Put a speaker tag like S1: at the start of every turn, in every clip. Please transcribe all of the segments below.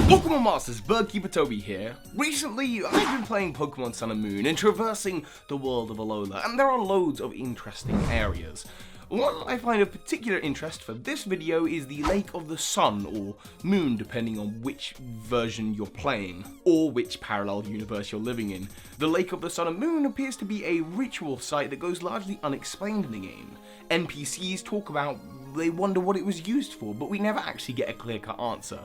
S1: Pokemon Masters, Birdkeeper Toby here. Recently, I've been playing Pokemon Sun and Moon and traversing the world of Alola, and there are loads of interesting areas. One I find of particular interest for this video is the Lake of the Sun, or Moon depending on which version you're playing, or which parallel universe you're living in. The Lake of the Sun and Moon appears to be a ritual site that goes largely unexplained in the game. NPCs talk about they wonder what it was used for, but we never actually get a clear-cut answer.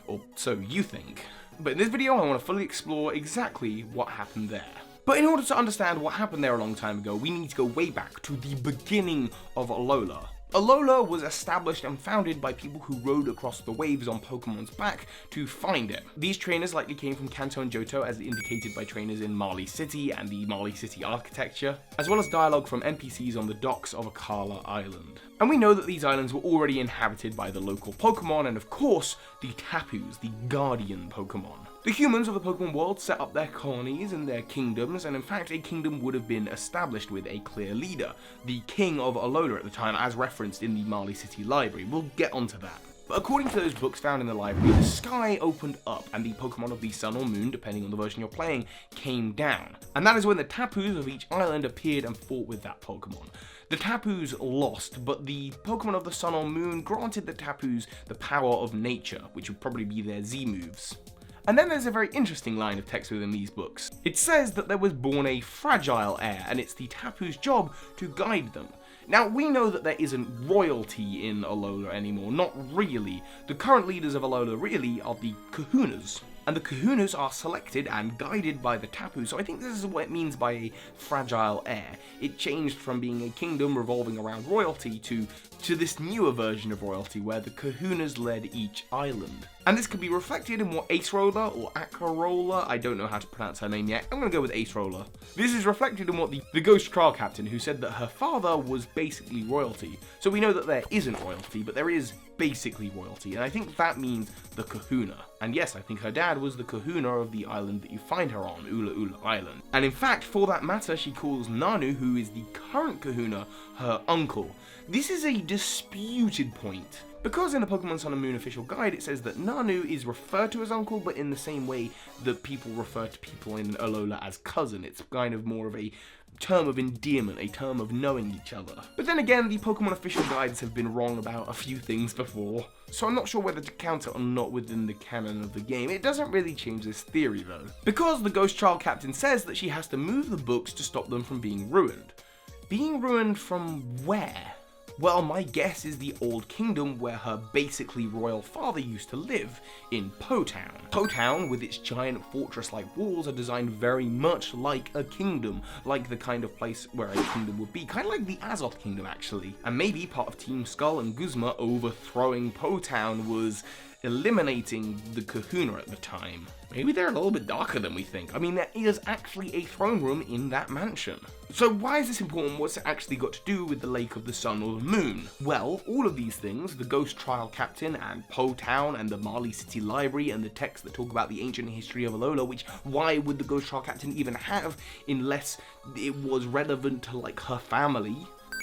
S1: Or so you think. But in this video I want to fully explore exactly what happened there. But in order to understand what happened there a long time ago, we need to go way back to the beginning of Alola. Alola was established and founded by people who rode across the waves on Pokemon's back to find it. These trainers likely came from Kanto and Johto, as indicated by trainers in Marley City and the Marley City architecture, as well as dialogue from NPCs on the docks of Acerola Island. And we know that these islands were already inhabited by the local Pokemon and of course the Tapus, the guardian Pokemon. The humans of the Pokemon world set up their colonies and their kingdoms, and in fact a kingdom would have been established with a clear leader, the king of Alola at the time, as referenced in the Marley City library. We'll get onto that. But according to those books found in the library, the sky opened up and the Pokemon of the Sun or Moon, depending on the version you're playing, came down. And that is when the Tapus of each island appeared and fought with that Pokemon. The Tapus lost, but the Pokemon of the Sun or Moon granted the Tapus the power of nature, which would probably be their Z moves. And then there's a very interesting line of text within these books. It says that there was born a fragile heir, and it's the Tapu's job to guide them. Now, we know that there isn't royalty in Alola anymore, not really. The current leaders of Alola really are the Kahunas. And the Kahunas are selected and guided by the Tapu, so I think this is what it means by a fragile heir. It changed from being a kingdom revolving around royalty to this newer version of royalty where the Kahunas led each island. And this could be reflected in what Acerola or Acerola, I don't know how to pronounce her name yet, I'm going to go with Acerola. This is reflected in what the Ghost Trial Captain, who said that her father was basically royalty. So we know that there isn't royalty, but there is basically royalty, and I think that means the Kahuna. And yes, I think her dad was the Kahuna of the island that you find her on, Ula Ula Island. And in fact, for that matter, she calls Nanu, who is the current Kahuna, her uncle. This is a disputed point, because in the Pokemon Sun and Moon official guide it says that Nanu is referred to as uncle, but in the same way that people refer to people in Alola as cousin. It's kind of more of a term of endearment, a term of knowing each other. But then again, the Pokemon official guides have been wrong about a few things before, so I'm not sure whether to count it or not within the canon of the game. It doesn't really change this theory though, because the Ghost Trial Captain says that she has to move the books to stop them from being ruined. Being ruined from where? Well, my guess is the Old Kingdom where her basically royal father used to live, in Potown. Potown, with its giant fortress-like walls, are designed very much like a kingdom, like the kind of place where a kingdom would be, kind of like the Azoth Kingdom actually. And maybe part of Team Skull and Guzma overthrowing Potown was eliminating the Kahuna at the time. Maybe they're a little bit darker than we think. I mean, there is actually a throne room in that mansion. So why is this important? What's it actually got to do with the Lake of the Sun or the Moon? Well, all of these things, the Ghost Trial Captain and Potown and the Marley City Library and the texts that talk about the ancient history of Alola, which why would the Ghost Trial Captain even have unless it was relevant to like her family?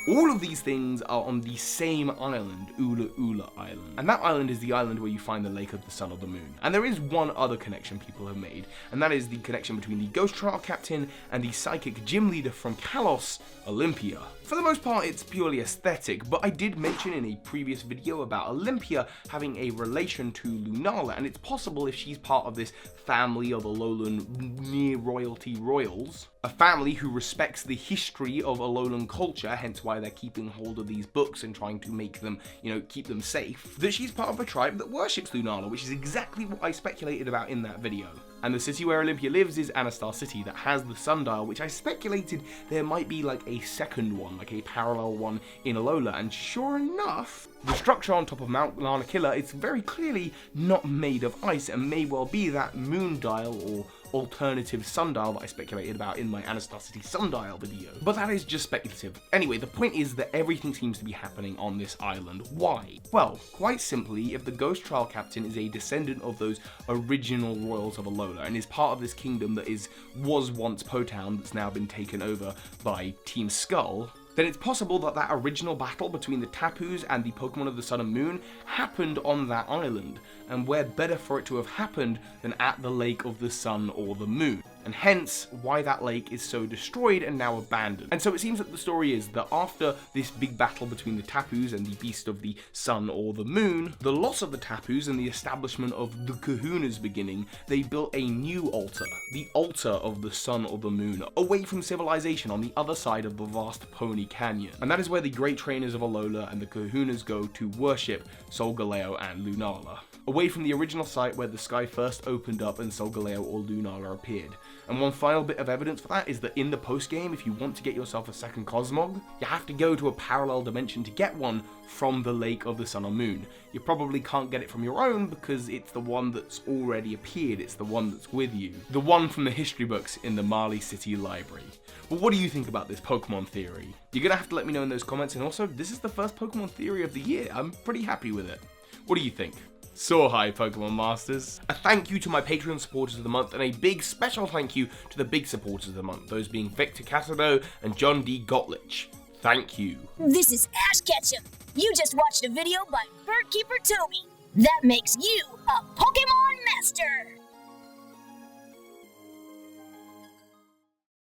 S1: All of these things are on the same island, Ula Ula Island. And that island is the island where you find the Lake of the Sun or the Moon. And there is one other connection people have made, and that is the connection between the Ghost Trial Captain and the psychic gym leader from Kalos, Olympia. For the most part, it's purely aesthetic, but I did mention in a previous video about Olympia having a relation to Lunala, and it's possible if she's part of this family of Alolan near-royalty royals, a family who respects the history of Alolan culture, hence why they're keeping hold of these books and trying to make them, keep them safe, that she's part of a tribe that worships Lunala, which is exactly what I speculated about in that video. And the city where Olympia lives is Anastar City, that has the sundial, which I speculated there might be like a second one, like a parallel one in Alola, and sure enough, the structure on top of Mount Lanakilla is very clearly not made of ice and may well be that moon dial or alternative sundial that I speculated about in my Anastar City sundial video. But that is just speculative. Anyway, the point is that everything seems to be happening on this island. Why? Well, quite simply, if the Ghost Trial Captain is a descendant of those original royals of Alola and is part of this kingdom that was once Potown that's now been taken over by Team Skull, then it's possible that that original battle between the Tapus and the Pokemon of the Sun and Moon happened on that island, and where better for it to have happened than at the Lake of the Sun or the Moon, and hence why that lake is so destroyed and now abandoned. And so it seems that the story is that after this big battle between the Tapus and the Beast of the Sun or the Moon, the loss of the Tapus and the establishment of the Kahunas beginning, they built a new altar, the altar of the Sun or the Moon, away from civilization on the other side of the vast Pony Canyon. And that is where the great trainers of Alola and the Kahunas go to worship Solgaleo and Lunala, away from the original site where the sky first opened up and Solgaleo or Lunala appeared. And one final bit of evidence for that is that in the post-game, if you want to get yourself a second Cosmog, you have to go to a parallel dimension to get one from the Lake of the Sun or Moon. You probably can't get it from your own because it's the one that's already appeared, it's the one that's with you. The one from the history books in the Marley City Library. Well, what do you think about this Pokemon theory? You're gonna have to let me know in those comments, and also, this is the first Pokemon theory of the year. I'm pretty happy with it. What do you think? So hi, Pokemon Masters. A thank you to my Patreon supporters of the month, and a big special thank you to the big supporters of the month, those being Victor Casado and John D. Gottlich. Thank you.
S2: This is Ash Ketchum. You just watched a video by Birdkeeper Toby. That makes you a Pokemon Master.